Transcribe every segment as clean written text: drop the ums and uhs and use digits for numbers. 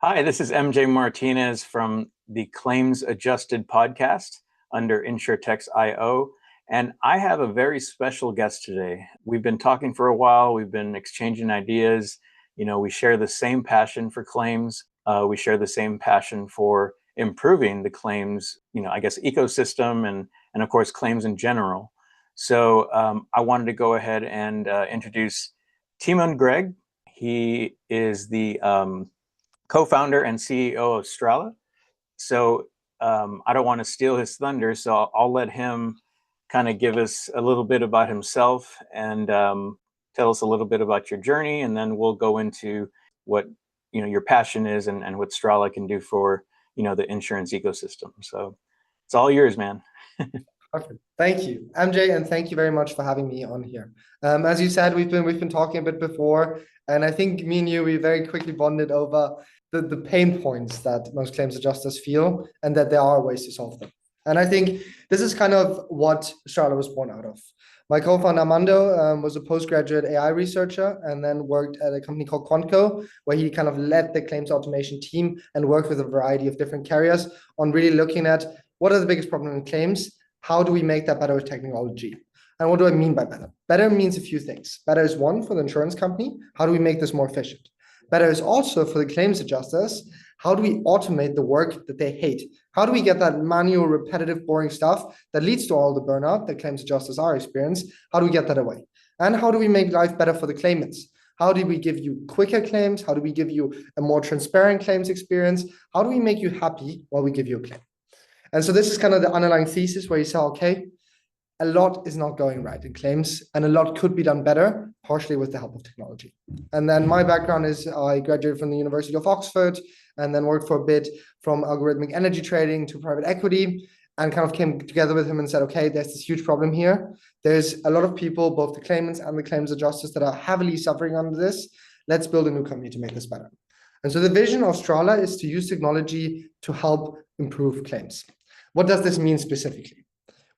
Hi, this is MJ Martinez from the Claims Adjusted podcast under InsurTechs.io. And I have a very special guest today. We've been talking for a while. We've been exchanging ideas. We share the same passion for claims. We share the same passion for improving the claims, ecosystem and of course, claims in general. So I wanted to go ahead and introduce Timon Gregg. He is the co-founder and CEO of Strala. So I don't want to steal his thunder, so I'll let him kind of give us a little bit about himself and tell us a little bit about your journey, and then we'll go into what your passion is and what Strala can do for the insurance ecosystem. So it's all yours, man. Perfect. Thank you, MJ, and thank you very much for having me on here. As you said, we've been talking a bit before, and I think me and you, we very quickly bonded over the pain points that most claims adjusters feel, and that there are ways to solve them. And I think this is kind of what Strala was born out of. My co-founder Armando was a postgraduate AI researcher and then worked at a company called Quantco, where he kind of led the claims automation team and worked with a variety of different carriers on really looking at what are the biggest problems in claims. How do we make that better with technology? And what do I mean by better? Better means a few things. Better is one, for the insurance company. How do we make this more efficient? Better is also for the claims adjusters. How do we automate the work that they hate? How do we get that manual, repetitive, boring stuff that leads to all the burnout that claims adjusters are experiencing? How do we get that away? And how do we make life better for the claimants? How do we give you quicker claims? How do we give you a more transparent claims experience? How do we make you happy while we give you a claim? And so this is kind of the underlying thesis where you say, okay, a lot is not going right in claims and a lot could be done better, partially with the help of technology. And then my background is I graduated from the University of Oxford and then worked for a bit from algorithmic energy trading to private equity, and kind of came together with him and said, okay, there's this huge problem here. There's a lot of people, both the claimants and the claims adjusters, that are heavily suffering under this. Let's build a new company to make this better. And so the vision of Strala is to use technology to help improve claims. What does this mean specifically?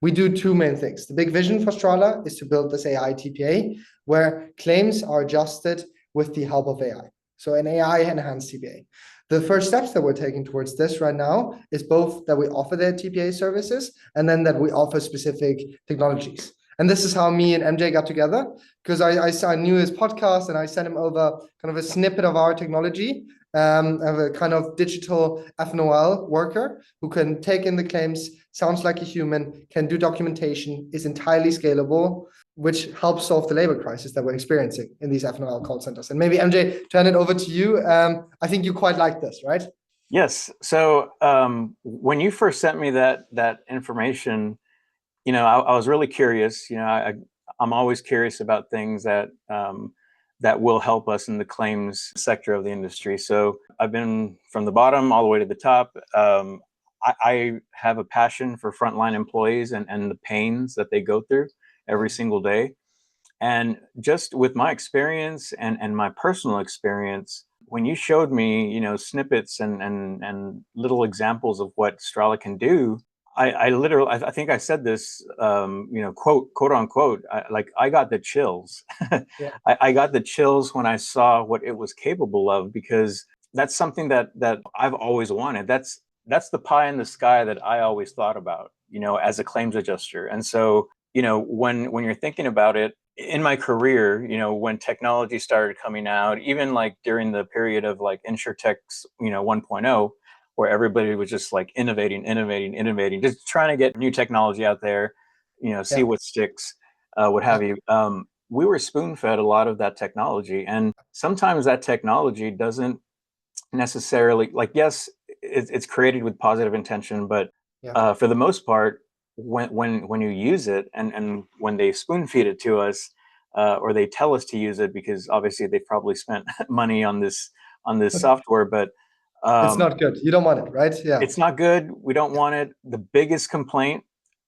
We do two main things. The big vision for Strala is to build this AI TPA, where claims are adjusted with the help of AI. So an AI-enhanced TPA. The first steps that we're taking towards this right now is both that we offer the TPA services and then that we offer specific technologies. And this is how me and MJ got together, because I knew his podcast and I sent him over kind of a snippet of our technology, of a kind of digital FNOL worker who can take in the claims, sounds like a human, can do documentation, is entirely scalable, which helps solve the labor crisis that we're experiencing in these FNOL call centers. And maybe MJ, turn it over to you. I think you quite like this, right? Yes. So when you first sent me that information, I was really curious. I'm always curious about things that will help us in the claims sector of the industry. So I've been from the bottom all the way to the top. I have a passion for frontline employees and the pains that they go through every single day. And just with my experience and my personal experience, when you showed me, snippets and little examples of what Strala can do, I literally, I think I said this, quote unquote, I got the chills. Yeah. I got the chills when I saw what it was capable of, because that's something that I've always wanted. That's the pie in the sky that I always thought about, as a claims adjuster. And so, when you're thinking about it, in my career, when technology started coming out, even like during the period of like InsurTechs, 1.0, where everybody was just like innovating, just trying to get new technology out there, see what sticks, what have you. We were spoon-fed a lot of that technology. And sometimes that technology doesn't necessarily, yes, it's created with positive intention, but for the most part, when you use it and when they spoon feed it to us, or they tell us to use it, because obviously they probably spent money on this software, but it's not good. You don't want it, right? Yeah. It's not good. We don't want it. The biggest complaint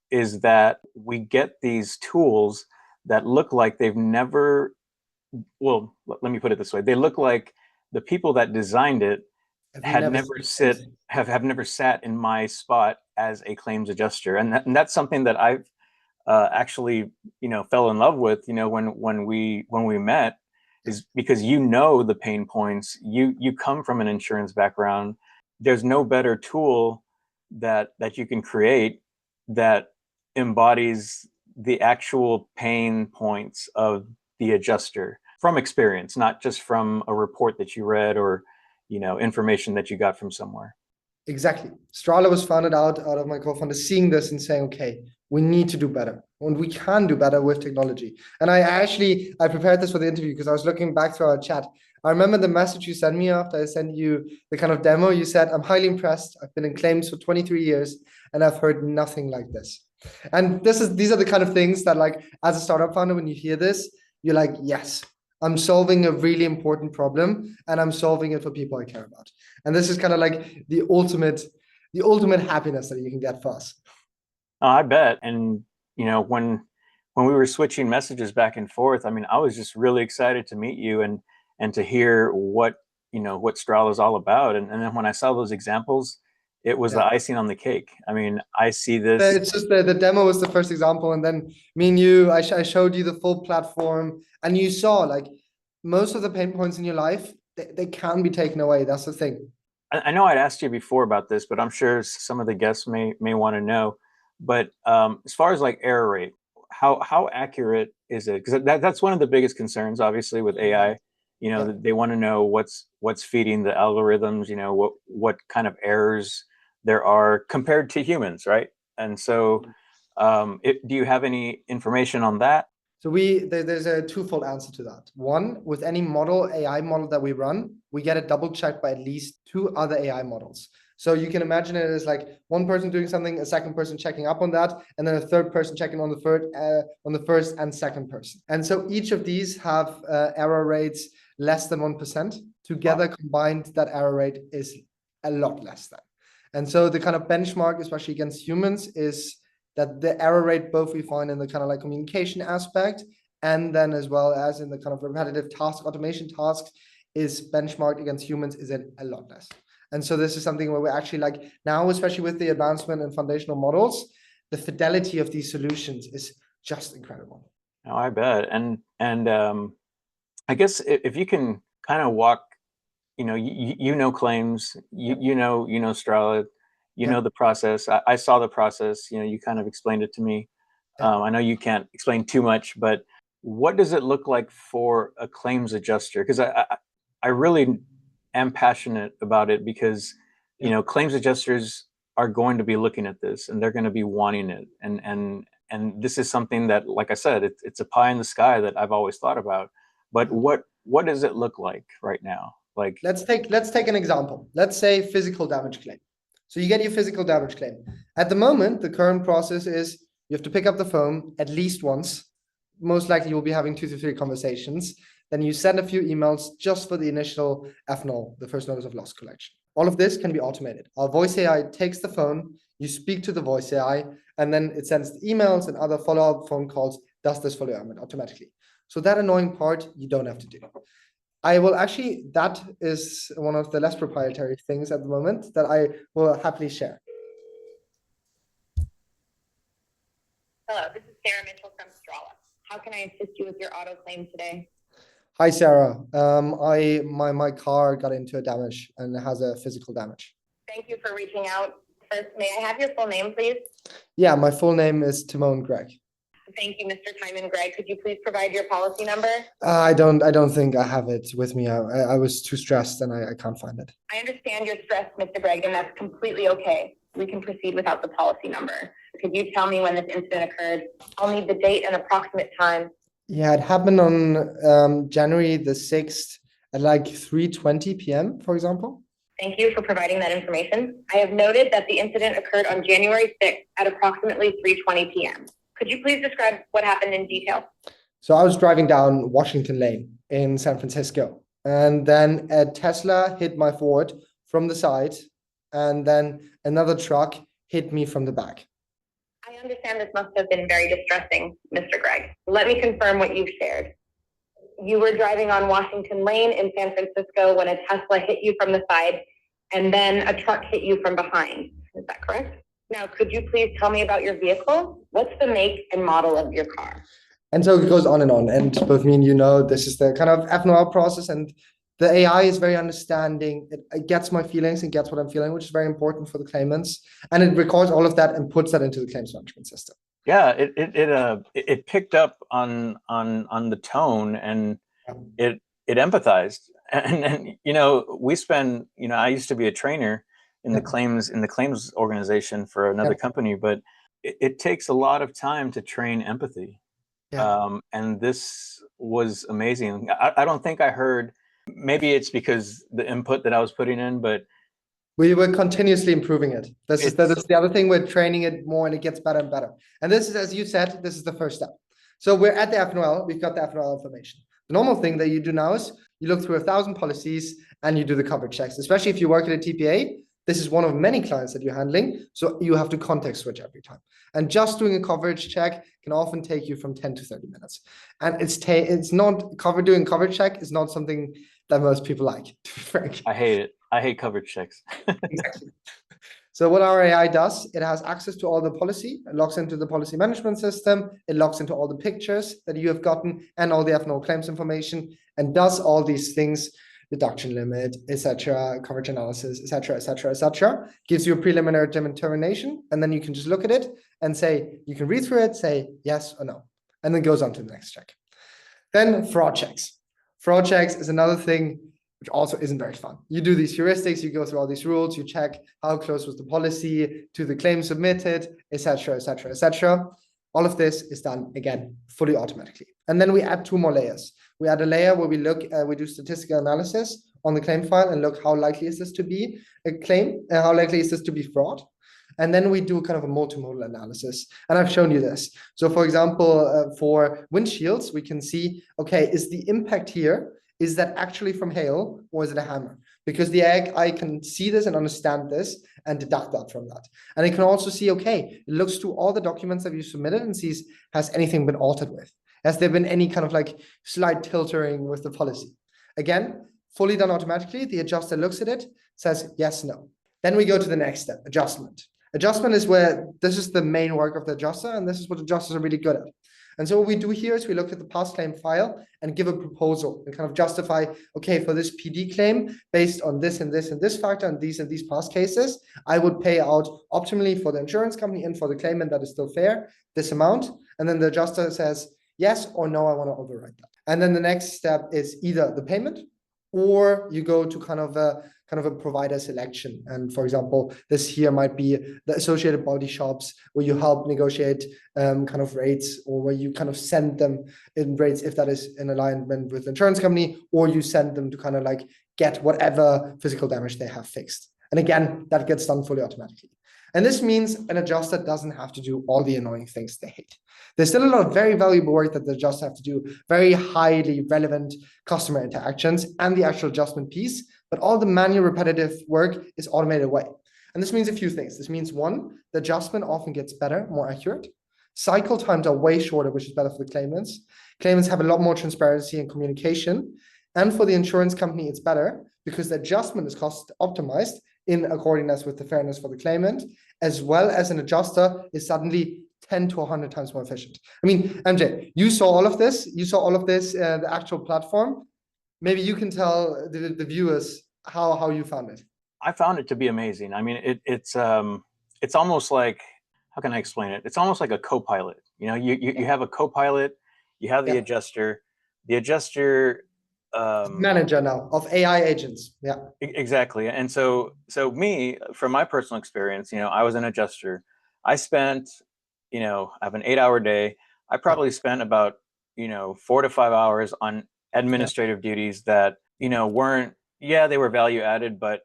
is that we get these tools that look like they've never, well, let me put it this way. They look like the people that designed it have never sat in my spot as a claims adjuster. And that's something that I've actually, fell in love with, when we met. is because you know the pain points. You come from an insurance background. There's no better tool that you can create that embodies the actual pain points of the adjuster from experience, not just from a report that you read or information that you got from somewhere. Exactly. Strala was founded out of my co-founder seeing this and saying, okay, we need to do better. And we can do better with technology. And I prepared this for the interview because I was looking back through our chat. I remember the message you sent me after I sent you the kind of demo. You said, I'm highly impressed. I've been in claims for 23 years and I've heard nothing like this. And these are the kind of things that, like, as a startup founder, when you hear this, you're like, yes, I'm solving a really important problem and I'm solving it for people I care about. And this is kind of like the ultimate happiness that you can get for us. Oh, I bet. And when we were switching messages back and forth, I mean, I was just really excited to meet you and to hear what Strala is all about. And then when I saw those examples, it was the icing on the cake. I mean, I see this. It's just the demo was the first example, and then me and you, I showed you the full platform, and you saw, like, most of the pain points in your life, they can be taken away. That's the thing. I know I'd asked you before about this, but I'm sure some of the guests may want to know. But as far as like error rate, how accurate is it? Because that's one of the biggest concerns, obviously, with AI. They want to know what's feeding the algorithms. What kind of errors there are compared to humans, right? And so, do you have any information on that? So there's a twofold answer to that. One, with any AI model that we run, we get it double checked by at least two other AI models. So you can imagine it as like one person doing something, a second person checking up on that, and then a third person checking on the first and second person. And so each of these have error rates less than 1%. Together, combined, that error rate is a lot less than. And so the kind of benchmark, especially against humans, is that the error rate both we find in the kind of like communication aspect and then as well as in the kind of repetitive task automation tasks is benchmarked against humans is a lot less. And so this is something where we're actually, like, now, especially with the advancement in foundational models, the fidelity of these solutions is just incredible. Oh, I bet. And I guess if you can kind of walk, claims, you know Strala, know the process. I saw the process. You kind of explained it to me. I know you can't explain too much, but what does it look like for a claims adjuster? Because I really am passionate about it because claims adjusters are going to be looking at this and they're going to be wanting it, and this is something that, like I said, it's a pie in the sky that I've always thought about. But what does it look like right now? Like, let's take an example. Let's say physical damage claim. So you get your physical damage claim. At the moment, the current process is you have to pick up the phone at least once. Most likely you'll be having 2 to 3 conversations. Then you send a few emails just for the initial FNOL, the first notice of loss collection. All of this can be automated. Our voice AI takes the phone, you speak to the voice AI, and then it sends the emails and other follow-up phone calls, does this for you automatically. So that annoying part, you don't have to do. That is one of the less proprietary things at the moment that I will happily share. Hello, this is Sarah Mitchell from Strala. How can I assist you with your auto claim today? Hi, Sarah. My car got into a damage and it has a physical damage. Thank you for reaching out. First, may I have your full name, please? Yeah, my full name is Timon Gregg. Thank you, Mr. Timon Gregg. Could you please provide your policy number? I don't think I have it with me. I was too stressed and I can't find it. I understand you're stressed, Mr. Gregg, and that's completely okay. We can proceed without the policy number. Could you tell me when this incident occurred? I'll need the date and approximate time. Yeah, it happened on January the 6th at like 3:20 p.m., for example. Thank you for providing that information. I have noted that the incident occurred on January 6th at approximately 3:20 p.m. Could you please describe what happened in detail? So I was driving down Washington Lane in San Francisco, and then a Tesla hit my Ford from the side, and then another truck hit me from the back. I understand this must have been very distressing, Mr. Gregg. Let me confirm what you've shared. You were driving on Washington Lane in San Francisco when a Tesla hit you from the side, and then a truck hit you from behind. Is that correct? Now, could you please tell me about your vehicle? What's the make and model of your car? And so it goes on and on. And both me and this is the kind of F&O process, and the AI is very understanding. It gets my feelings and gets what I'm feeling, which is very important for the claimants. And it records all of that and puts that into the claims management system. Yeah, it picked up on the tone, and it empathized. And we spend, I used to be a trainer in the claims organization for another company, but it takes a lot of time to train empathy. And this was amazing. I don't think I heard, maybe it's because the input that I was putting in, but we were continuously improving it. This is the other thing. We're training it more, and it gets better and better. And this is, as you said, this is the first step. So we're at the FNOL. We've got the FNOL information. The normal thing that you do now is you look through 1,000 policies and you do the coverage checks. Especially if you work at a TPA, this is one of many clients that you're handling. So you have to context switch every time. And just doing a coverage check can often take you from 10 to 30 minutes. And it's not doing coverage check is not something that most people like, to be frank. I hate it. I hate coverage checks. Exactly. So what our AI does, it has access to all the policy, it logs into the policy management system, it logs into all the pictures that you have gotten and all the F&O claims information, and does all these things, deduction limit, etc., coverage analysis, etc., etc., etc. Gives you a preliminary determination, and then you can just look at it and say, you can read through it, say yes or no, and then goes on to the next check. Then fraud checks. Fraud checks is another thing which also isn't very fun. You do these heuristics, you go through all these rules, you check how close was the policy to the claim submitted, etc., etc., etc. All of this is done, again, fully automatically. And then we add 2 more layers. We add a layer where we look, we do statistical analysis on the claim file and look how likely is this to be a claim, and how likely is this to be fraud. And then we do kind of a multimodal analysis. And I've shown you this. So for example, for windshields, we can see, okay, is the impact here, is that actually from hail or is it a hammer? Because the AI can see this and understand this and deduct that from that. And it can also see, okay, it looks through all the documents that you submitted and sees, has anything been altered with? Has there been any kind of like slight tilting with the policy? Again, fully done automatically. The adjuster looks at it, says yes, no. Then we go to the next step, adjustment. Adjustment is where this is the main work of the adjuster, and this is what adjusters are really good at. And so what we do here is we look at the past claim file and give a proposal and kind of justify, okay, for this PD claim, based on this and this and this factor and these past cases, I would pay out optimally for the insurance company and for the claimant that is still fair, this amount. And then the adjuster says, yes or no, I want to override that. And then the next step is either the payment, or you go to kind of a provider selection. And for example, this here might be the associated body shops where you help negotiate kind of rates, or where you kind of send them in rates if that is in alignment with the insurance company, or you send them to kind of like get whatever physical damage they have fixed. And again, that gets done fully automatically. And this means an adjuster doesn't have to do all the annoying things they hate. There's still a lot of very valuable work that the adjuster have to do, very highly relevant customer interactions and the actual adjustment piece, but all the manual repetitive work is automated away. And this means a few things. This means, one, the adjustment often gets better, more accurate. Cycle times are way shorter, which is better for the claimants. Claimants have a lot more transparency and communication. And for the insurance company, it's better because the adjustment is cost optimized in accordance with the fairness for the claimant, as well as an adjuster is suddenly 10 to 100 times more efficient. I mean, MJ, you saw all of this. You saw all of this, the actual platform. Maybe you can tell the viewers how you found it. I found it to be amazing. I mean, it's almost like, how can I explain it? It's almost like a co-pilot. You have a co-pilot, you have the adjuster. The adjuster manager now of AI agents. Yeah, exactly. And so me, from my personal experience, I was an adjuster. I spent, I have an 8-hour day. I probably spent about 4 to 5 hours on administrative duties that weren't, they were value added, but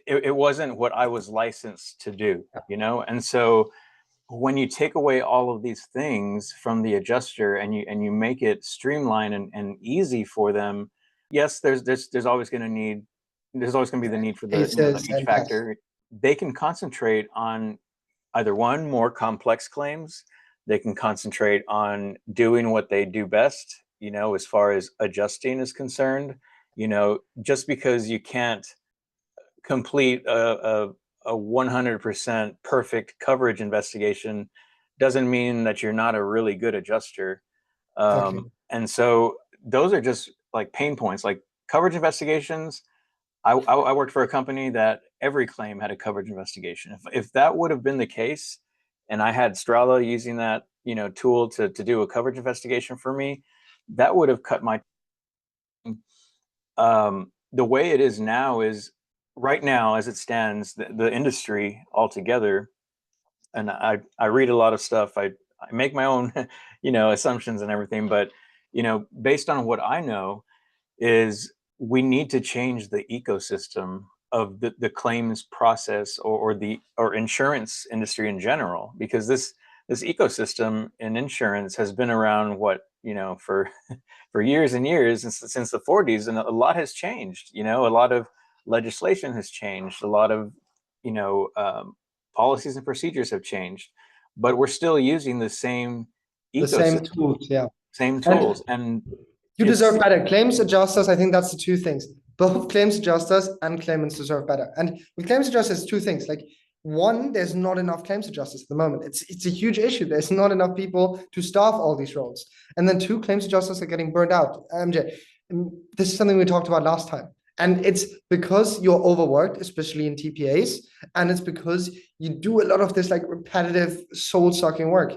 it wasn't what I was licensed to do. And so when you take away all of these things from the adjuster and you make it streamlined and easy for them, yes, there's always going to be the need for each factor. They can concentrate on either one, more complex claims. They can concentrate on doing what they do best, as far as adjusting is concerned. Just because you can't complete a 100% perfect coverage investigation doesn't mean that you're not a really good adjuster. Exactly. And so those are just like pain points, like coverage investigations. I worked for a company that every claim had a coverage investigation. If that would have been the case, and I had Strala using that, tool to do a coverage investigation for me, that would have cut my. The way it is now is right now, as it stands, the industry altogether, and I read a lot of stuff. I make my own, assumptions and everything, but based on what I know, is we need to change the ecosystem of the claims process, or insurance industry in general, because this ecosystem in insurance has been around for for years and years, since the 40s, and a lot has changed. A lot of legislation has changed, a lot of policies and procedures have changed, but we're still using the same The same ecosystem, tools, yeah. same And tools, and you it's deserve better. Claims adjusters, I think that's the two things. Both claims adjusters and claimants deserve better. And with claims adjusters, two things. Like one, there's not enough claims adjusters at the moment. It's a huge issue. There's not enough people to staff all these roles. And then two, claims adjusters are getting burned out. MJ, this is something we talked about last time. And it's because you're overworked, especially in TPAs, and it's because you do a lot of this like repetitive soul-sucking work.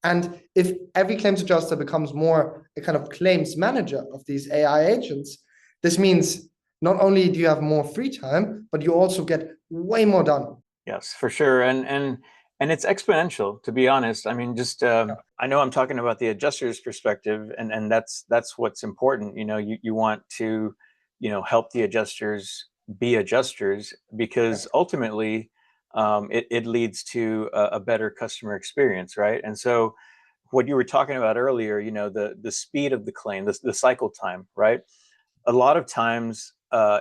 And if every claims adjuster becomes more a kind of claims manager of these AI agents, this means not only do you have more free time, but you also get way more done. Yes, for sure. And it's exponential, to be honest. I mean, just I know I'm talking about the adjuster's perspective, and that's what's important. You want to, help the adjusters be adjusters, because ultimately it leads to a better customer experience, right? And so what you were talking about earlier, the speed of the claim, the cycle time, right? A lot of times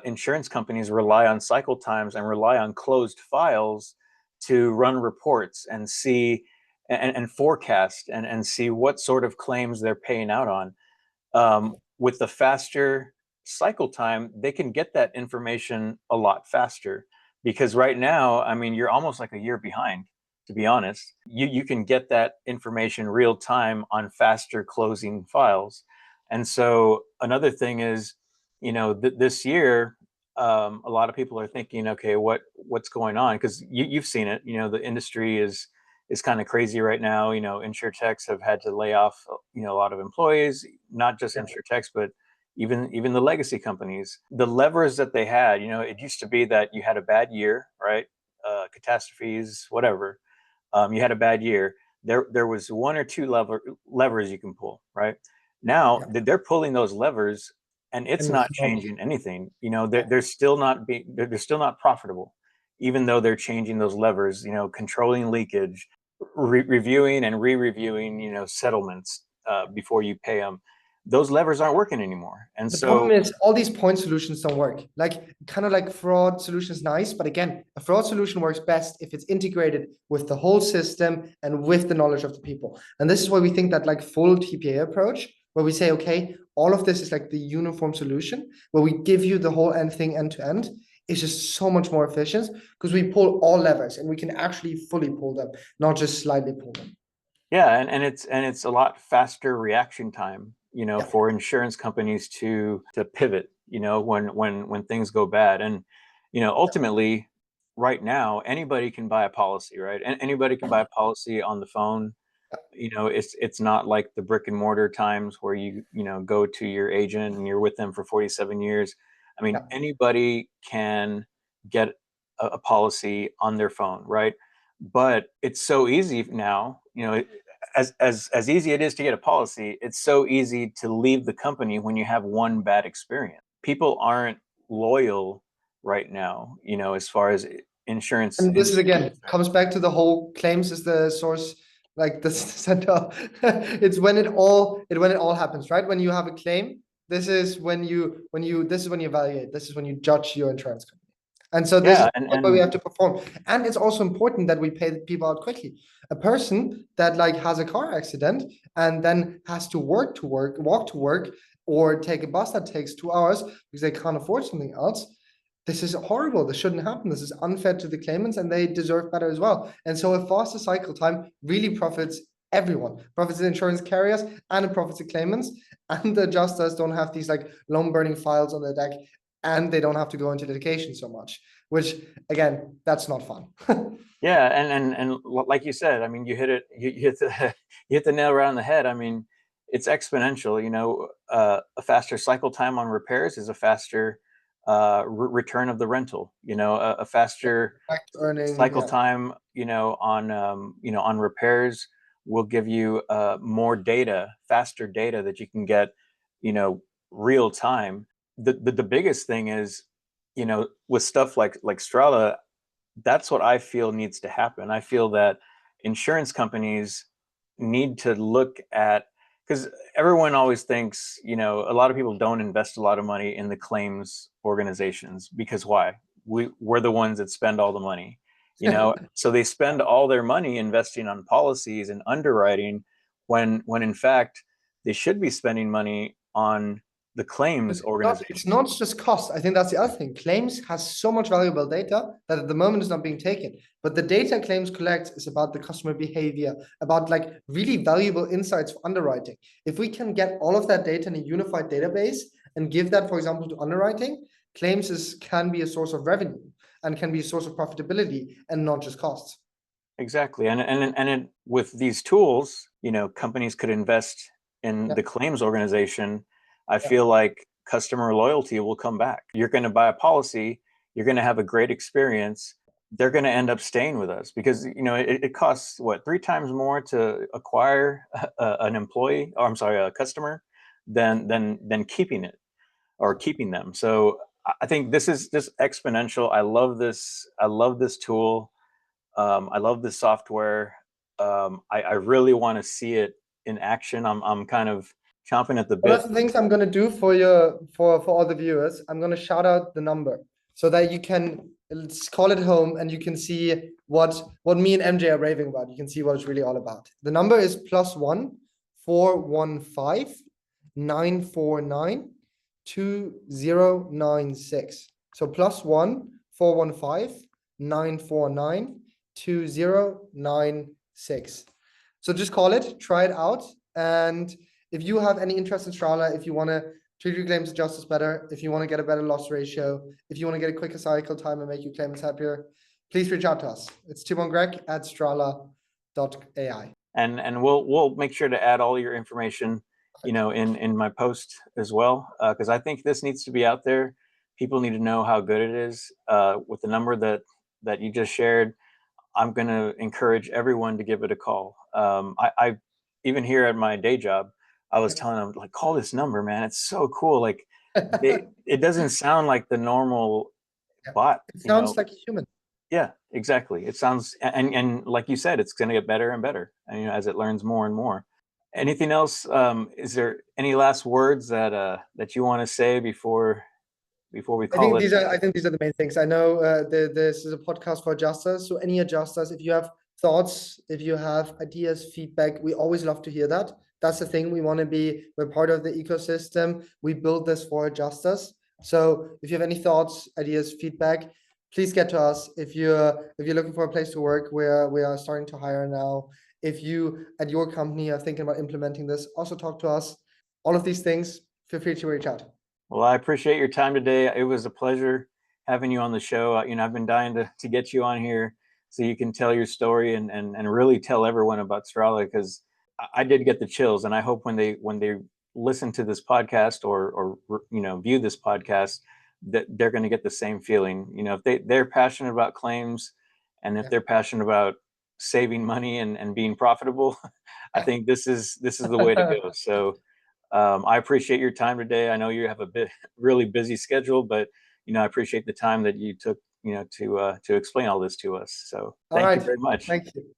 insurance companies rely on cycle times and rely on closed files to run reports and see and forecast and see what sort of claims they're paying out on. With the faster cycle time, they can get that information a lot faster, because right now, I mean, you're almost like a year behind, to be honest. You can get that information real time on faster closing files. And so another thing is, this year, a lot of people are thinking, okay, what's going on? Because you've seen it. The industry is kind of crazy right now. Insurtechs have had to lay off, a lot of employees, not just insurtechs, but even the legacy companies. The levers that they had, it used to be that you had a bad year, right? Catastrophes, whatever. You had a bad year. There was one or two levers you can pull, right? Now they're pulling those levers, and it's not changing anything. They're still they're still not profitable, even though they're changing those levers. Controlling leakage, reviewing and re-reviewing, settlements before you pay them. Those levers aren't working anymore. And The so problem is all these point solutions don't work. Like kind of like fraud solution is nice, but again, a fraud solution works best if it's integrated with the whole system and with the knowledge of the people. And this is why we think that like full TPA approach, where we say, okay, all of this is like the uniform solution, where we give you the whole thing end to end, is just so much more efficient, because we pull all levers and we can actually fully pull them, not just slightly pull them. yeah, and it's a lot faster reaction time, for insurance companies to pivot, when things go bad. And ultimately, right now, anybody can buy a policy, right? And anybody can buy a policy on the phone. It's not like the brick and mortar times where you go to your agent and you're with them for 47 years. I mean, anybody can get a policy on their phone, right? But it's so easy now, as easy it is to get a policy, it's so easy to leave the company when you have one bad experience. People aren't loyal right now, as far as insurance And this is industry. again comes back to the whole claims is the source, like the center. It's when it all happens, right? When you have a claim, this is when you evaluate, this is when you judge your insurance company. And so this is Yeah, what we have to perform. And it's also important that we pay the people out quickly. A person that like has a car accident and then has to walk to work, or take a bus that takes 2 hours because they can't afford something else. This is horrible. This shouldn't happen. This is unfair to the claimants, and they deserve better as well. And so a faster cycle time really profits everyone. Profits and insurance carriers and profits and claimants, and the adjusters don't have these like long burning files on their deck, and they don't have to go into litigation so much, which again, that's not fun. Yeah, and like you said, I mean, you hit it, you hit the you hit the nail right on the head. I mean, it's exponential. You know, a faster cycle time on repairs is a faster return of the rental. You know, a faster Earning, cycle yeah. time, on repairs will give you more data, faster data that you can get, real time. The biggest thing is, with stuff like Strala, that's what I feel needs to happen. I feel that insurance companies need to look at, because everyone always thinks, a lot of people don't invest a lot of money in the claims organizations, because why? We're the ones that spend all the money, so they spend all their money investing on policies and underwriting, when in fact they should be spending money on the claims organization. It's not just cost. I think that's the other thing. Claims has so much valuable data that at the moment is not being taken. But the data claims collect is about the customer behavior, about like really valuable insights for underwriting. If we can get all of that data in a unified database and give that, for example, to underwriting, claims can be a source of revenue and can be a source of profitability and not just costs. Exactly. And with these tools, companies could invest in the claims organization. I feel like customer loyalty will come back. You're going to buy a policy, you're going to have a great experience. They're going to end up staying with us because, it costs what, 3 times more to acquire an employee, or I'm sorry, a customer than keeping it or keeping them. So I think this is exponential. I love this. I love this tool. I love this software. I really want to see it in action. I'm kind of chomping at the bit. One of the things I'm going to do for all the viewers, I'm going to shout out the number so that you can call it home and you can see what me and MJ are raving about. You can see what it's really all about. The number is +1 415 949 2096. So +1 415 949 2096. So just call it, try it out, and if you have any interest in Strala, if you want to treat your claims adjusters better, if you want to get a better loss ratio, if you want to get a quicker cycle time and make your claimants happier, please reach out to us. It's Timon Gregg at Strala.ai. And we'll make sure to add all your information, in my post as well, because I think this needs to be out there. People need to know how good it is. With the number that you just shared, I'm going to encourage everyone to give it a call. I even here at my day job, I was telling them, like, call this number, man. It's so cool. Like, it doesn't sound like the normal bot. It sounds like a human. Yeah, exactly. It sounds, and like you said, it's going to get better and better, and as it learns more and more. Anything else? Is there any last words that you want to say before we call it? I think these are the main things. I know this is a podcast for adjusters. So any adjusters, if you have thoughts, if you have ideas, feedback, we always love to hear that. That's the thing. We're part of the ecosystem. We build this for adjusters. So if you have any thoughts, ideas, feedback, please get to us. If you're looking for a place to work, we are starting to hire now. If you at your company are thinking about implementing this, also talk to us. All of these things, feel free to reach out. Well, I appreciate your time today. It was a pleasure having you on the show. I've been dying to get you on here so you can tell your story and really tell everyone about Strala, because I did get the chills, and I hope when they listen to this podcast or view this podcast, that they're going to get the same feeling. If they're passionate about claims, and if they're passionate about saving money and being profitable, I think this is the way to go. So I appreciate your time today. I know you have a really busy schedule, but I appreciate the time that you took to explain all this to us. So thank you very much. Thank you.